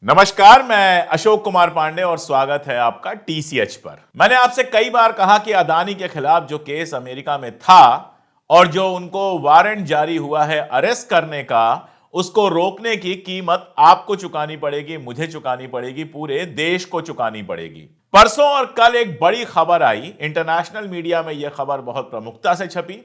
नमस्कार, मैं अशोक कुमार पांडे और स्वागत है आपका टीसीएच पर। मैंने आपसे कई बार कहा कि अदानी के खिलाफ जो केस अमेरिका में था और जो उनको वारंट जारी हुआ है अरेस्ट करने का, उसको रोकने की कीमत आपको चुकानी पड़ेगी, मुझे चुकानी पड़ेगी, पूरे देश को चुकानी पड़ेगी। परसों और कल एक बड़ी खबर आई, इंटरनेशनल मीडिया में यह खबर बहुत प्रमुखता से छपी।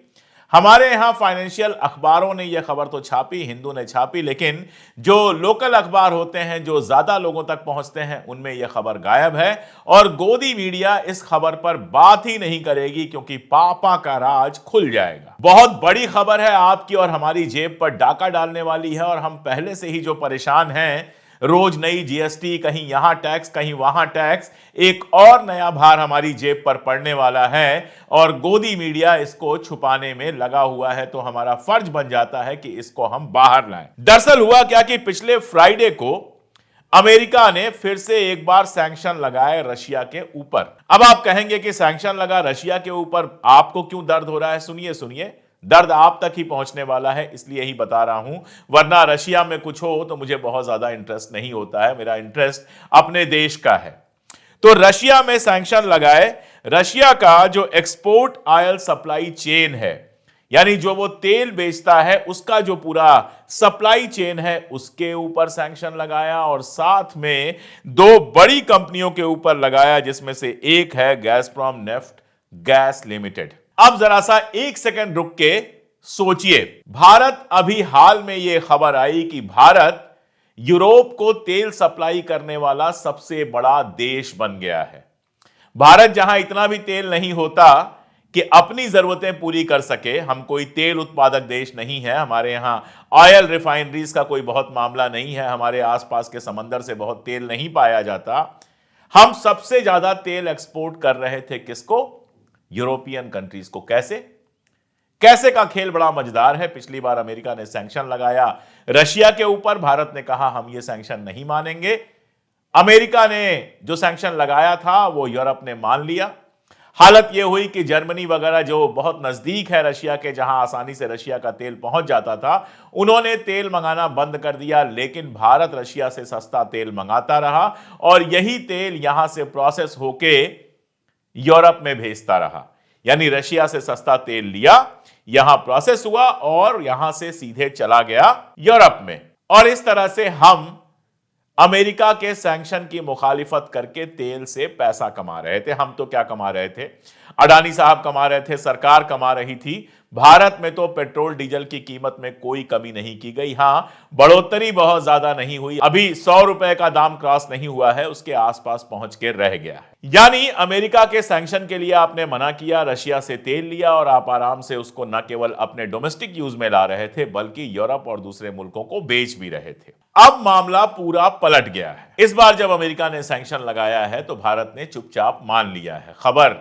हमारे यहां फाइनेंशियल अखबारों ने यह खबर तो छापी, हिंदू ने छापी, लेकिन जो लोकल अखबार होते हैं, जो ज्यादा लोगों तक पहुंचते हैं, उनमें यह खबर गायब है। और गोदी मीडिया इस खबर पर बात ही नहीं करेगी क्योंकि पापा का राज खुल जाएगा। बहुत बड़ी खबर है, आपकी और हमारी जेब पर डाका डालने वाली है। और हम पहले से ही जो परेशान हैं, रोज नई जीएसटी, कहीं यहां टैक्स कहीं वहां टैक्स, एक और नया भार हमारी जेब पर पड़ने वाला है और गोदी मीडिया इसको छुपाने में लगा हुआ है। तो हमारा फर्ज बन जाता है कि इसको हम बाहर लाएं। दरअसल हुआ क्या कि पिछले फ्राइडे को अमेरिका ने फिर से एक बार सैंक्शन लगाए रशिया के ऊपर। अब आप कहेंगे कि सैंक्शन लगा रशिया के ऊपर, आपको क्यों दर्द हो रहा है? सुनिए सुनिए, दर्द आप तक ही पहुंचने वाला है, इसलिए ही बता रहा हूं। वरना रशिया में कुछ हो तो मुझे बहुत ज्यादा इंटरेस्ट नहीं होता है, मेरा इंटरेस्ट अपने देश का है। तो रशिया में सैंक्शन लगाए। रशिया का जो एक्सपोर्ट ऑयल सप्लाई चेन है, यानी जो वो तेल बेचता है, उसका जो पूरा सप्लाई चेन है, उसके ऊपर सैंक्शन लगाया। और साथ में दो बड़ी कंपनियों के ऊपर लगाया, जिसमें से एक है गैसप्रॉम नेफ्ट गैस लिमिटेड। अब जरा सा एक सेकंड रुक के सोचिए। भारत, अभी हाल में यह खबर आई कि भारत यूरोप को तेल सप्लाई करने वाला सबसे बड़ा देश बन गया है। भारत जहां इतना भी तेल नहीं होता कि अपनी जरूरतें पूरी कर सके, हम कोई तेल उत्पादक देश नहीं है, हमारे यहां ऑयल रिफाइनरीज का कोई बहुत मामला नहीं है, हमारे आसपास के समंदर से बहुत तेल नहीं पाया जाता। हम सबसे ज्यादा तेल एक्सपोर्ट कर रहे थे किसको? यूरोपियन कंट्रीज को। कैसे कैसे का खेल बड़ा मजेदार है। पिछली बार अमेरिका ने सैंक्शन लगाया रशिया के ऊपर, भारत ने कहा हम ये सैंक्शन नहीं मानेंगे। अमेरिका ने जो सैंक्शन लगाया था वो यूरोप ने मान लिया। हालत यह हुई कि जर्मनी वगैरह जो बहुत नजदीक है रशिया के, जहां आसानी से रशिया का तेल पहुंच जाता था, उन्होंने तेल मंगाना बंद कर दिया। लेकिन भारत रशिया से सस्ता तेल मंगाता रहा और यही तेल यहां से प्रोसेस होके यूरोप में भेजता रहा। यानी रशिया से सस्ता तेल लिया, यहां प्रोसेस हुआ और यहां से सीधे चला गया यूरोप में। और इस तरह से हम अमेरिका के सैंक्शन की मुखालिफत करके तेल से पैसा कमा रहे थे। हम तो क्या कमा रहे थे? अडानी साहब कमा रहे थे, सरकार कमा रही थी। भारत में तो पेट्रोल डीजल की कीमत में कोई कमी नहीं की गई। हां, बढ़ोतरी बहुत ज्यादा नहीं हुई, अभी 100 रुपए का दाम क्रॉस नहीं हुआ है, उसके आसपास पहुंच के रह गया है। यानी अमेरिका के सैंक्शन के लिए आपने मना किया, रशिया से तेल लिया और आप आराम से उसको न केवल अपने डोमेस्टिक यूज में ला रहे थे, बल्कि यूरोप और दूसरे मुल्कों को बेच भी रहे थे। अब मामला पूरा पलट गया है। इस बार जब अमेरिका ने सैंक्शन लगाया है तो भारत ने चुपचाप मान लिया है। खबर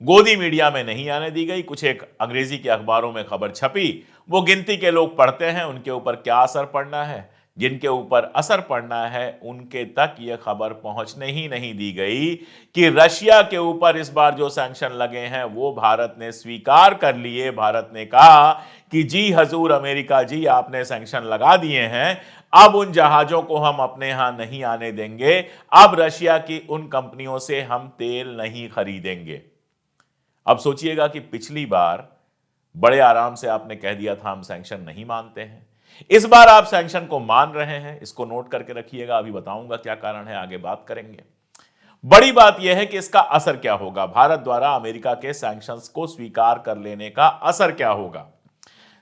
गोदी मीडिया में नहीं आने दी गई, कुछ एक अंग्रेजी के अखबारों में खबर छपी, वो गिनती के लोग पढ़ते हैं, उनके ऊपर क्या असर पड़ना है। जिनके ऊपर असर पड़ना है उनके तक यह खबर पहुंचने ही नहीं दी गई कि रशिया के ऊपर इस बार जो सैंक्शन लगे हैं वो भारत ने स्वीकार कर लिए। भारत ने कहा कि जी हजूर अमेरिका जी, आपने सैंक्शन लगा दिए हैं, अब उन जहाजों को हम अपने यहां नहीं आने देंगे, अब रशिया की उन कंपनियों से हम तेल नहीं खरीदेंगे। अब सोचिएगा कि पिछली बार बड़े आराम से आपने कह दिया था हम सैंक्शन नहीं मानते हैं, इस बार आप सैंक्शन को मान रहे हैं। इसको नोट करके रखिएगा, अभी बताऊंगा क्या कारण है, आगे बात करेंगे। बड़ी बात यह है कि इसका असर क्या होगा, भारत द्वारा अमेरिका के सैंक्शंस को स्वीकार कर लेने का असर क्या होगा।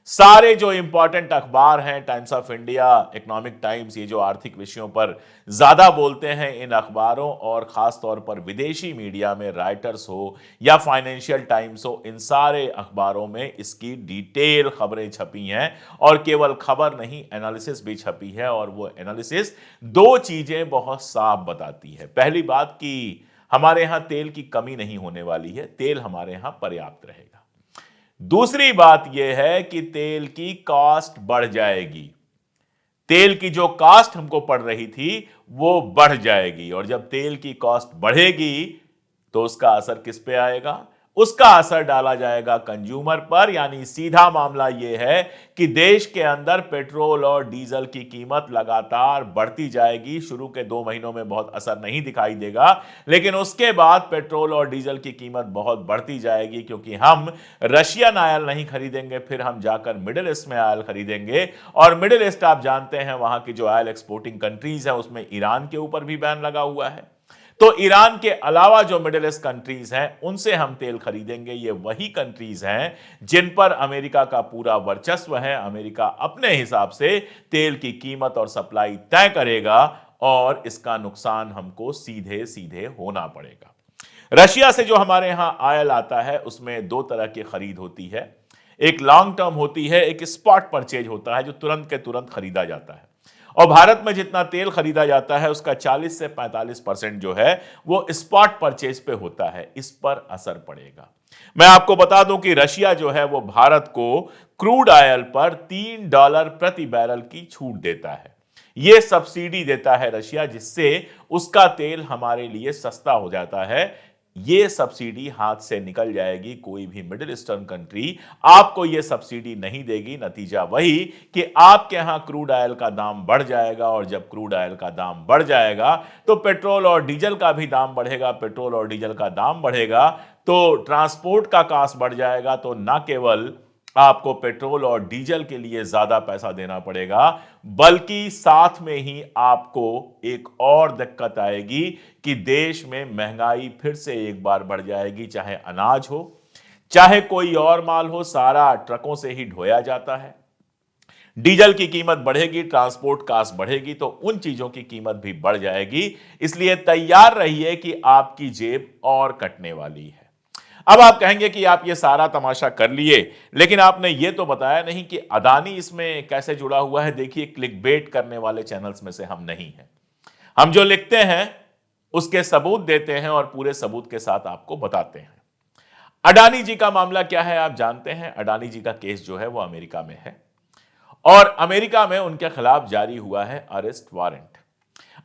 सारे जो इंपॉर्टेंट अखबार हैं, times of India, economic times, ये जो आर्थिक विषयों पर ज्यादा बोलते हैं, इन अखबारों और खास तौर पर विदेशी मीडिया में राइटर्स हो या फाइनेंशियल टाइम्स हो, इन सारे अखबारों में इसकी डिटेल खबरें छपी हैं। और केवल खबर नहीं, एनालिसिस भी छपी है। और वो एनालिसिस दो चीजें बहुत साफ बताती है। पहली बात कि हमारे यहां तेल की कमी नहीं होने वाली है, तेल हमारे यहां पर्याप्त रहेगा। दूसरी बात यह है कि तेल की कॉस्ट बढ़ जाएगी। तेल की जो कॉस्ट हमको पड़ रही थी वो बढ़ जाएगी। और जब तेल की कॉस्ट बढ़ेगी तो उसका असर किस पे आएगा? उसका असर डाला जाएगा कंज्यूमर पर। यानी सीधा मामला यह है कि देश के अंदर पेट्रोल और डीजल की कीमत लगातार बढ़ती जाएगी। शुरू के 2 महीनों में बहुत असर नहीं दिखाई देगा, लेकिन उसके बाद पेट्रोल और डीजल की कीमत बहुत बढ़ती जाएगी, क्योंकि हम रशियन ऑयल नहीं खरीदेंगे, फिर हम जाकर मिडिल ईस्ट में ऑयल खरीदेंगे। और मिडिल ईस्ट आप जानते हैं, वहां की जो ऑयल एक्सपोर्टिंग कंट्रीज है उसमें ईरान के ऊपर भी बैन लगा हुआ है। तो ईरान के अलावा जो मिडिल ईस्ट कंट्रीज हैं उनसे हम तेल खरीदेंगे। ये वही कंट्रीज हैं जिन पर अमेरिका का पूरा वर्चस्व है। अमेरिका अपने हिसाब से तेल की कीमत और सप्लाई तय करेगा और इसका नुकसान हमको सीधे सीधे होना पड़ेगा। रशिया से जो हमारे यहां ऑयल आता है उसमें 2 तरह की खरीद होती है। एक लॉन्ग टर्म होती है, एक स्पॉट परचेज होता है जो तुरंत के तुरंत खरीदा जाता है। और भारत में जितना तेल खरीदा जाता है उसका 40 से 45% जो है वो स्पॉट परचेज पे होता है। इस पर असर पड़ेगा। मैं आपको बता दूं कि रशिया जो है वो भारत को क्रूड ऑयल पर $3 प्रति बैरल की छूट देता है। यह सब्सिडी देता है रशिया, जिससे उसका तेल हमारे लिए सस्ता हो जाता है। ये सब्सिडी हाथ से निकल जाएगी, कोई भी मिडिल ईस्टर्न कंट्री आपको ये सब्सिडी नहीं देगी। नतीजा वही कि आपके यहां क्रूड ऑयल का दाम बढ़ जाएगा, और जब क्रूड ऑयल का दाम बढ़ जाएगा तो पेट्रोल और डीजल का भी दाम बढ़ेगा। पेट्रोल और डीजल का दाम बढ़ेगा तो ट्रांसपोर्ट का कॉस्ट बढ़ जाएगा। तो ना केवल आपको पेट्रोल और डीजल के लिए ज्यादा पैसा देना पड़ेगा, बल्कि साथ में ही आपको एक और दिक्कत आएगी कि देश में महंगाई फिर से एक बार बढ़ जाएगी। चाहे अनाज हो, चाहे कोई और माल हो, सारा ट्रकों से ही ढोया जाता है। डीजल की कीमत बढ़ेगी, ट्रांसपोर्ट कॉस्ट बढ़ेगी, तो उन चीजों की कीमत भी बढ़ जाएगी। इसलिए तैयार रहिए कि आपकी जेब और कटने वाली है। अब आप कहेंगे कि आप ये सारा तमाशा कर लिए, लेकिन आपने ये तो बताया नहीं कि अदानी इसमें कैसे जुड़ा हुआ है। देखिए, क्लिकबेट करने वाले चैनल्स में से हम नहीं हैं। हम जो लिखते हैं उसके सबूत देते हैं और पूरे सबूत के साथ आपको बताते हैं। अडानी जी का मामला क्या है आप जानते हैं। अडानी जी का केस जो है वो अमेरिका में है और अमेरिका में उनके खिलाफ जारी हुआ है अरेस्ट वारंट।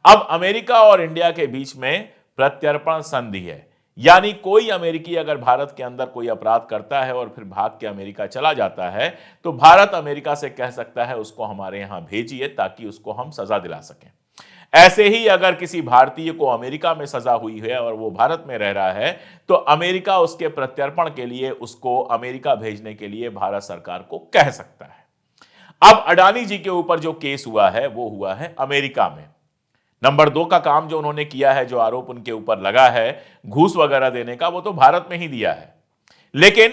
अब अमेरिका और इंडिया के बीच में प्रत्यर्पण संधि है, यानी कोई अमेरिकी अगर भारत के अंदर कोई अपराध करता है और फिर भाग के अमेरिका चला जाता है, तो भारत अमेरिका से कह सकता है उसको हमारे यहां भेजिए ताकि उसको हम सजा दिला सकें। ऐसे ही अगर किसी भारतीय को अमेरिका में सजा हुई है और वो भारत में रह रहा है, तो अमेरिका उसके प्रत्यर्पण के लिए उसको अमेरिका भेजने के लिए भारत सरकार को कह सकता है। अब अडानी जी के ऊपर जो केस हुआ है वो हुआ है अमेरिका में। नंबर 2 का काम जो उन्होंने किया है, जो आरोप उनके ऊपर लगा है घूस वगैरह देने का, वो तो भारत में ही दिया है। लेकिन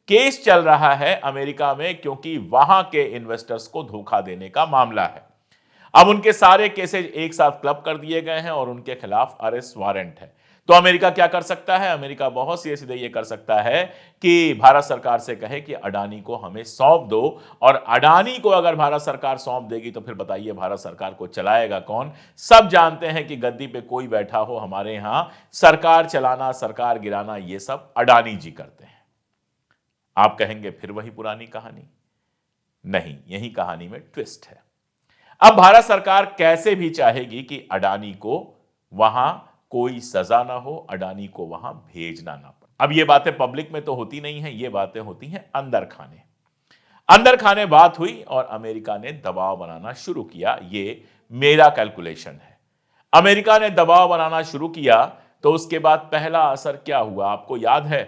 केस चल रहा है अमेरिका में, क्योंकि वहां के इन्वेस्टर्स को धोखा देने का मामला है। अब उनके सारे केसेज एक साथ क्लब कर दिए गए हैं और उनके खिलाफ अरेस्ट वारंट है। तो अमेरिका क्या कर सकता है? अमेरिका बहुत सीधे सीधे ये कर सकता है कि भारत सरकार से कहे कि अडानी को हमें सौंप दो। और अडानी को अगर भारत सरकार सौंप देगी तो फिर बताइए भारत सरकार को चलाएगा कौन? सब जानते हैं कि गद्दी पे कोई बैठा हो, हमारे यहां सरकार चलाना, सरकार गिराना, ये सब अडानी जी करते हैं। आप कहेंगे फिर वही पुरानी कहानी। नहीं, यही कहानी में ट्विस्ट है। अब भारत सरकार कैसे भी चाहेगी कि अडानी को वहां कोई सजा ना हो, अडानी को वहां भेजना ना पड़े। अब ये बातें पब्लिक में तो होती नहीं है, ये बातें होती हैं अंदर खाने। अंदर खाने बात हुई और अमेरिका ने दबाव बनाना शुरू किया। ये मेरा कैलकुलेशन है। अमेरिका ने दबाव बनाना शुरू किया तो उसके बाद पहला असर क्या हुआ आपको याद है?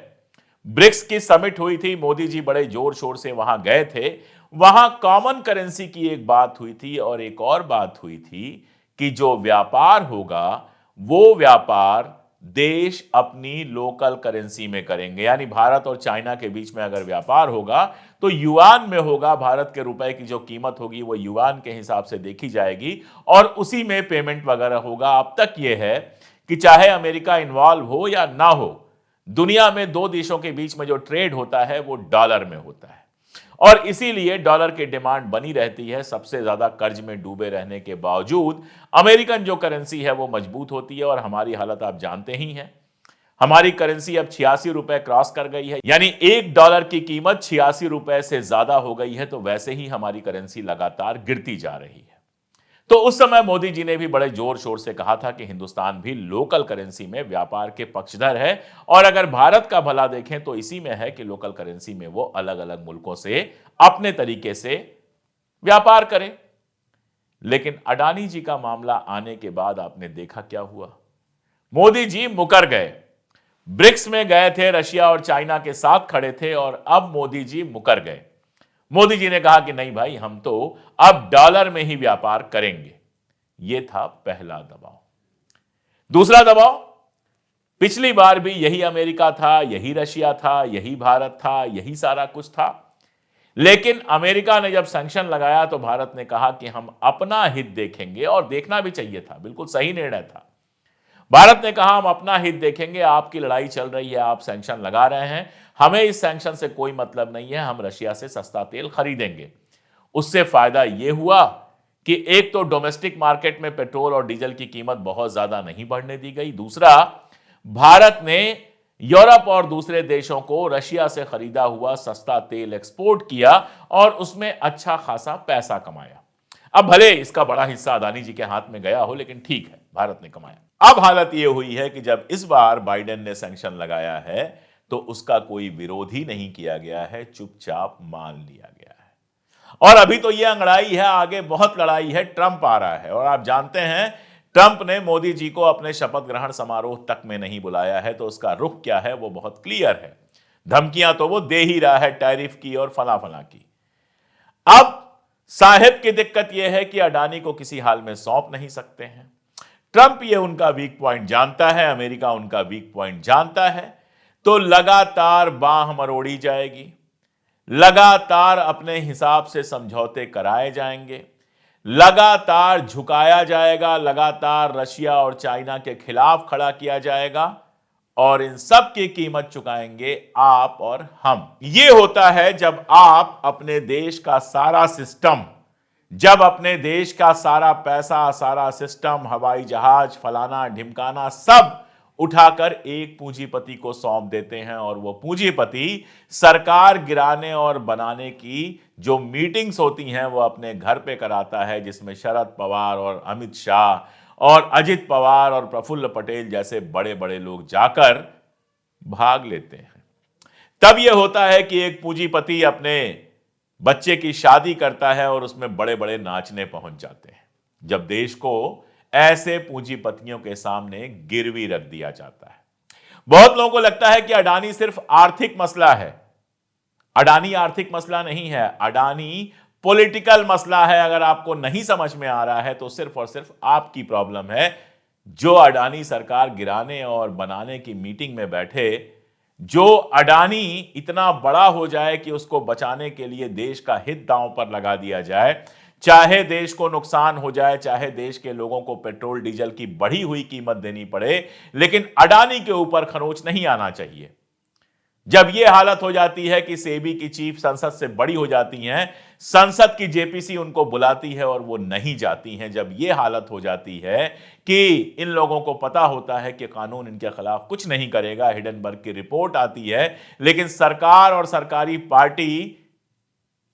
ब्रिक्स की समिट हुई थी, मोदी जी बड़े जोर शोर से वहां गए थे। वहां कॉमन करेंसी की एक बात हुई थी और एक और बात हुई थी कि जो व्यापार होगा वो व्यापार देश अपनी लोकल करेंसी में करेंगे। यानी भारत और चाइना के बीच में अगर व्यापार होगा तो युआन में होगा। भारत के रुपए की जो कीमत होगी वो युआन के हिसाब से देखी जाएगी और उसी में पेमेंट वगैरह होगा। अब तक यह है कि चाहे अमेरिका इन्वॉल्व हो या ना हो, दुनिया में 2 देशों के बीच में जो ट्रेड होता है वो डॉलर में होता है और इसीलिए डॉलर की डिमांड बनी रहती है। सबसे ज्यादा कर्ज में डूबे रहने के बावजूद अमेरिकन जो करेंसी है वो मजबूत होती है और हमारी हालत आप जानते ही हैं। हमारी करेंसी अब 86 रुपए क्रॉस कर गई है, यानी $1 की कीमत 86 रुपए से ज्यादा हो गई है। तो वैसे ही हमारी करेंसी लगातार गिरती जा रही है। तो उस समय मोदी जी ने भी बड़े जोर शोर से कहा था कि हिंदुस्तान भी लोकल करेंसी में व्यापार के पक्षधर है और अगर भारत का भला देखें तो इसी में है कि लोकल करेंसी में वो अलग अलग मुल्कों से अपने तरीके से व्यापार करें। लेकिन अडानी जी का मामला आने के बाद आपने देखा क्या हुआ। मोदी जी मुकर गए, ब्रिक्स में गए थे, रशिया और चाइना के साथ खड़े थे और अब मोदी जी मुकर गए। मोदी जी ने कहा कि नहीं भाई, हम तो अब डॉलर में ही व्यापार करेंगे। यह था पहला दबाव। दूसरा दबाव, पिछली बार भी यही अमेरिका था, यही रशिया था, यही भारत था, यही सारा कुछ था। लेकिन अमेरिका ने जब सैंक्शन लगाया तो भारत ने कहा कि हम अपना हित देखेंगे, और देखना भी चाहिए था, बिल्कुल सही निर्णय था। भारत ने कहा हम अपना हित देखेंगे, आपकी लड़ाई चल रही है, आप सैंक्शन लगा रहे हैं, हमें इस सैंक्शन से कोई मतलब नहीं है, हम रशिया से सस्ता तेल खरीदेंगे। उससे फायदा यह हुआ कि एक तो डोमेस्टिक मार्केट में पेट्रोल और डीजल की कीमत बहुत ज्यादा नहीं बढ़ने दी गई, दूसरा भारत ने यूरोप और दूसरे देशों को रशिया से खरीदा हुआ सस्ता तेल एक्सपोर्ट किया और उसमें अच्छा खासा पैसा कमाया। अब भले इसका बड़ा हिस्सा अदानी जी के हाथ में गया हो, लेकिन ठीक है, भारत ने कमाया। अब हालत यह हुई है कि जब इस बार बाइडेन ने सैंक्शन लगाया है तो उसका कोई विरोध ही नहीं किया गया है, चुपचाप मान लिया गया है। और अभी तो यह अंगड़ाई है, आगे बहुत लड़ाई है, ट्रंप आ रहा है और आप जानते हैं ट्रंप ने मोदी जी को अपने शपथ ग्रहण समारोह तक में नहीं बुलाया है, तो उसका रुख क्या है वो बहुत क्लियर है। धमकियां तो वो दे ही रहा है, टैरिफ की और फला फला की। अब साहिब की दिक्कत यह है कि अडानी को किसी हाल में सौंप नहीं सकते हैं। ट्रंप ये उनका वीक पॉइंट जानता है, अमेरिका उनका वीक पॉइंट जानता है, तो लगातार बांह मरोड़ी जाएगी, लगातार अपने हिसाब से समझौते कराए जाएंगे, लगातार झुकाया जाएगा, लगातार रशिया और चाइना के खिलाफ खड़ा किया जाएगा और इन सब की कीमत चुकाएंगे आप और हम। यह होता है जब आप अपने देश का सारा सिस्टम, जब अपने देश का सारा पैसा, सारा सिस्टम, हवाई जहाज, फलाना ढिमकाना सब उठाकर एक पूंजीपति को सौंप देते हैं और वो पूंजीपति सरकार गिराने और बनाने की जो मीटिंग्स होती हैं वो अपने घर पे कराता है, जिसमें शरद पवार और अमित शाह और अजित पवार और प्रफुल्ल पटेल जैसे बड़े बड़े लोग जाकर भाग लेते हैं। तब यह होता है कि एक पूंजीपति अपने बच्चे की शादी करता है और उसमें बड़े बड़े नाचने पहुंच जाते हैं, जब देश को ऐसे पूंजीपतियों के सामने गिरवी रख दिया जाता है। बहुत लोगों को लगता है कि अडानी सिर्फ आर्थिक मसला है। अडानी आर्थिक मसला नहीं है, अडानी पॉलिटिकल मसला है। अगर आपको नहीं समझ में आ रहा है तो सिर्फ और सिर्फ आपकी प्रॉब्लम है। जो अडानी सरकार गिराने और बनाने की मीटिंग में बैठे, जो अडानी इतना बड़ा हो जाए कि उसको बचाने के लिए देश का हित दांव पर लगा दिया जाए, चाहे देश को नुकसान हो जाए, चाहे देश के लोगों को पेट्रोल डीजल की बढ़ी हुई कीमत देनी पड़े, लेकिन अडानी के ऊपर खरोंच नहीं आना चाहिए। जब यह हालत हो जाती है कि सेबी की चीफ संसद से बड़ी हो जाती हैं, संसद की जेपीसी उनको बुलाती है और वो नहीं जाती हैं, जब यह हालत हो जाती है कि इन लोगों को पता होता है कि कानून इनके खिलाफ कुछ नहीं करेगा, हिडनबर्ग की रिपोर्ट आती है, लेकिन सरकार और सरकारी पार्टी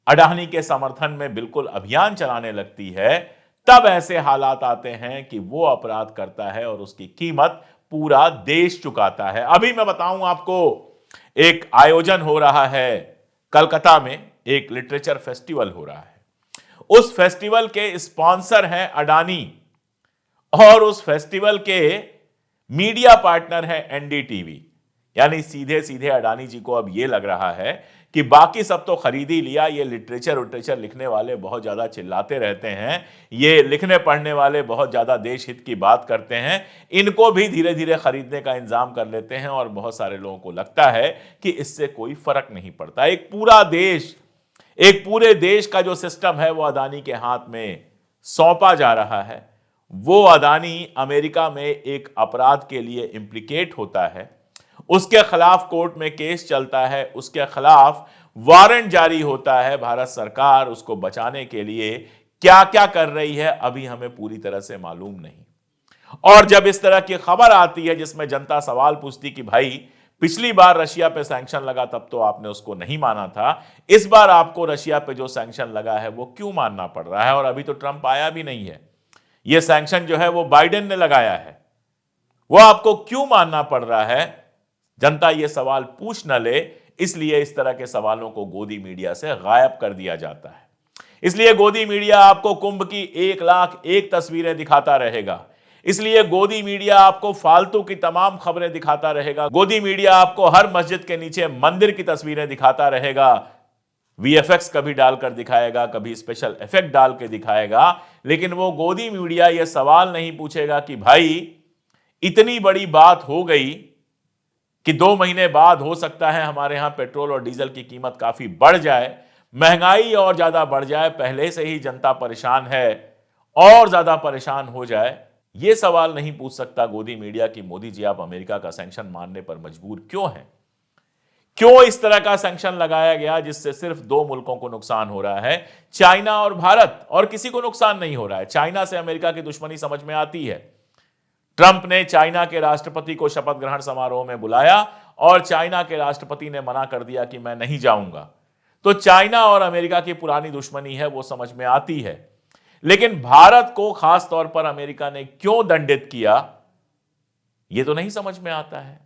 अडानी के समर्थन में बिल्कुल अभियान चलाने लगती है, तब ऐसे हालात आते हैं कि वो अपराध करता है और उसकी कीमत पूरा देश चुकाता है। अभी मैं बताऊं आपको, एक आयोजन हो रहा है कलकत्ता में, एक लिटरेचर फेस्टिवल हो रहा है। उस फेस्टिवल के स्पॉन्सर हैं अडानी और उस फेस्टिवल के मीडिया पार्टनर है एनडीटीवी। यानी सीधे सीधे अडानी जी को अब यह लग रहा है कि बाकी सब तो खरीद ही लिया, ये लिटरेचर लिखने वाले बहुत ज्यादा चिल्लाते रहते हैं, ये लिखने पढ़ने वाले बहुत ज्यादा देश हित की बात करते हैं, इनको भी धीरे धीरे खरीदने का इंतजाम कर लेते हैं। और बहुत सारे लोगों को लगता है कि इससे कोई फर्क नहीं पड़ता। एक पूरा देश, एक पूरे देश का जो सिस्टम है वो अडानी के हाथ में सौंपा जा रहा है। वो अडानी अमेरिका में एक अपराध के लिए इंप्लीकेट होता है, उसके खिलाफ कोर्ट में केस चलता है, उसके खिलाफ वारंट जारी होता है। भारत सरकार उसको बचाने के लिए क्या क्या कर रही है अभी हमें पूरी तरह से मालूम नहीं। और जब इस तरह की खबर आती है जिसमें जनता सवाल पूछती कि भाई पिछली बार रशिया पे सैंक्शन लगा तब तो आपने उसको नहीं माना था, इस बार आपको रशिया पे जो सैंक्शन लगा है वो क्यों मानना पड़ रहा है? और अभी तो ट्रंप आया भी नहीं है। यह सैंक्शन जो है वो बाइडेन ने लगाया है, वो आपको क्यों मानना पड़ रहा है? जनता यह सवाल पूछ न ले, इसलिए इस तरह के सवालों को गोदी मीडिया से गायब कर दिया जाता है। इसलिए गोदी मीडिया आपको कुंभ की 1,00,001 तस्वीरें दिखाता रहेगा। इसलिए गोदी मीडिया आपको फालतू की तमाम खबरें दिखाता रहेगा। गोदी मीडिया आपको हर मस्जिद के नीचे मंदिर की तस्वीरें दिखाता रहेगा। वीएफएक्स कभी डालकर दिखाएगा, कभी स्पेशल इफेक्ट डाल के दिखाएगा, लेकिन वो गोदी मीडिया यह सवाल नहीं पूछेगा कि भाई इतनी बड़ी बात हो गई कि 2 महीने बाद हो सकता है हमारे यहां पेट्रोल और डीजल की कीमत काफी बढ़ जाए, महंगाई और ज्यादा बढ़ जाए, पहले से ही जनता परेशान है और ज्यादा परेशान हो जाए। यह सवाल नहीं पूछ सकता गोदी मीडिया कि मोदी जी आप अमेरिका का सैंक्शन मानने पर मजबूर क्यों हैं? क्यों इस तरह का सैंक्शन लगाया गया जिससे सिर्फ 2 मुल्कों को नुकसान हो रहा है, चाइना और भारत, और किसी को नुकसान नहीं हो रहा है। चाइना से अमेरिका की दुश्मनी समझ में आती है। ट्रंप ने चाइना के राष्ट्रपति को शपथ ग्रहण समारोह में बुलाया और चाइना के राष्ट्रपति ने मना कर दिया कि मैं नहीं जाऊंगा। तो चाइना और अमेरिका की पुरानी दुश्मनी है, वो समझ में आती है। लेकिन भारत को खास तौर पर अमेरिका ने क्यों दंडित किया, यह तो नहीं समझ में आता है।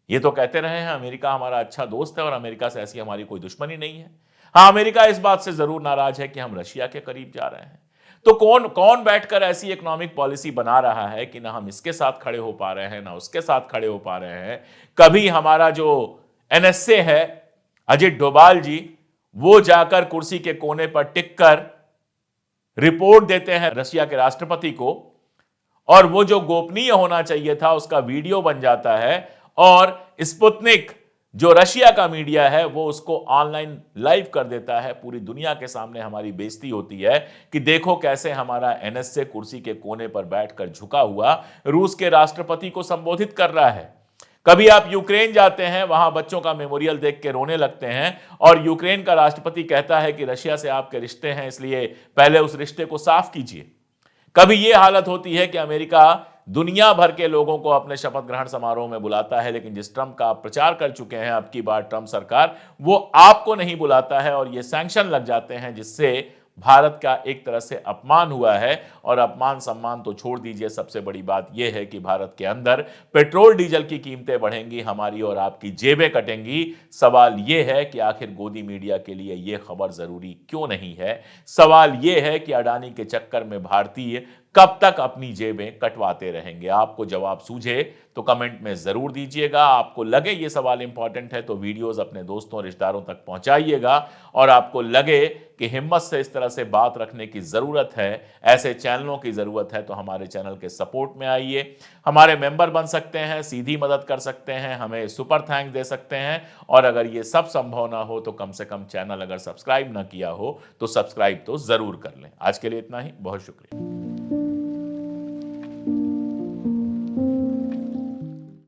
ये तो कहते रहे हैं अमेरिका हमारा अच्छा दोस्त है और अमेरिका से ऐसी हमारी कोई दुश्मनी नहीं है। हां, अमेरिका इस बात से जरूर नाराज है कि हम रशिया के करीब जा रहे हैं। तो कौन कौन बैठकर ऐसी इकोनॉमिक पॉलिसी बना रहा है कि ना हम इसके साथ खड़े हो पा रहे हैं, ना उसके साथ खड़े हो पा रहे हैं। कभी हमारा जो एनएसए है अजित डोभाल जी, वो जाकर कुर्सी के कोने पर टिककर रिपोर्ट देते हैं रशिया के राष्ट्रपति को, और वो जो गोपनीय होना चाहिए था उसका वीडियो बन जाता है, और स्पुतनिक जो रशिया का मीडिया है वो उसको ऑनलाइन लाइव कर देता है। पूरी दुनिया के सामने हमारी बेइज्जती होती है कि देखो कैसे हमारा एनएसए कुर्सी के कोने पर बैठकर झुका हुआ रूस के राष्ट्रपति को संबोधित कर रहा है। कभी आप यूक्रेन जाते हैं, वहां बच्चों का मेमोरियल देख के रोने लगते हैं और यूक्रेन का राष्ट्रपति कहता है कि रशिया से आपके रिश्ते हैं, इसलिए पहले उस रिश्ते को साफ कीजिए। कभी यह हालत होती है कि अमेरिका दुनिया भर के लोगों को अपने शपथ ग्रहण समारोह में बुलाता है, लेकिन जिस ट्रंप का आप प्रचार कर चुके हैं अब की बार ट्रंप सरकार, वो आपको नहीं बुलाता है और ये सैंक्शन लग जाते हैं, जिससे भारत का एक तरह से अपमान हुआ है। और अपमान सम्मान तो छोड़ दीजिए, सबसे बड़ी बात यह है कि भारत के अंदर पेट्रोल डीजल की कीमतें बढ़ेंगी, हमारी और आपकी जेबें कटेंगी। सवाल यह है कि आखिर गोदी मीडिया के लिए यह खबर जरूरी क्यों नहीं है? सवाल यह है कि अडानी के चक्कर में भारतीय कब तक अपनी जेबें कटवाते रहेंगे? आपको जवाब सूझे तो कमेंट में जरूर दीजिएगा। आपको लगे ये सवाल इंपॉर्टेंट है तो वीडियोस अपने दोस्तों रिश्तेदारों तक पहुंचाइएगा, और आपको लगे कि हिम्मत से इस तरह से बात रखने की जरूरत है, ऐसे चैनलों की जरूरत है, तो हमारे चैनल के सपोर्ट में आइए, हमारे मेंबर बन सकते हैं, सीधी मदद कर सकते हैं, हमें सुपर थैंक्स दे सकते हैं। और अगर ये सब संभव ना हो तो कम से कम चैनल अगर सब्सक्राइब ना किया हो तो सब्सक्राइब तो जरूर कर लें। आज के लिए इतना ही, बहुत शुक्रिया।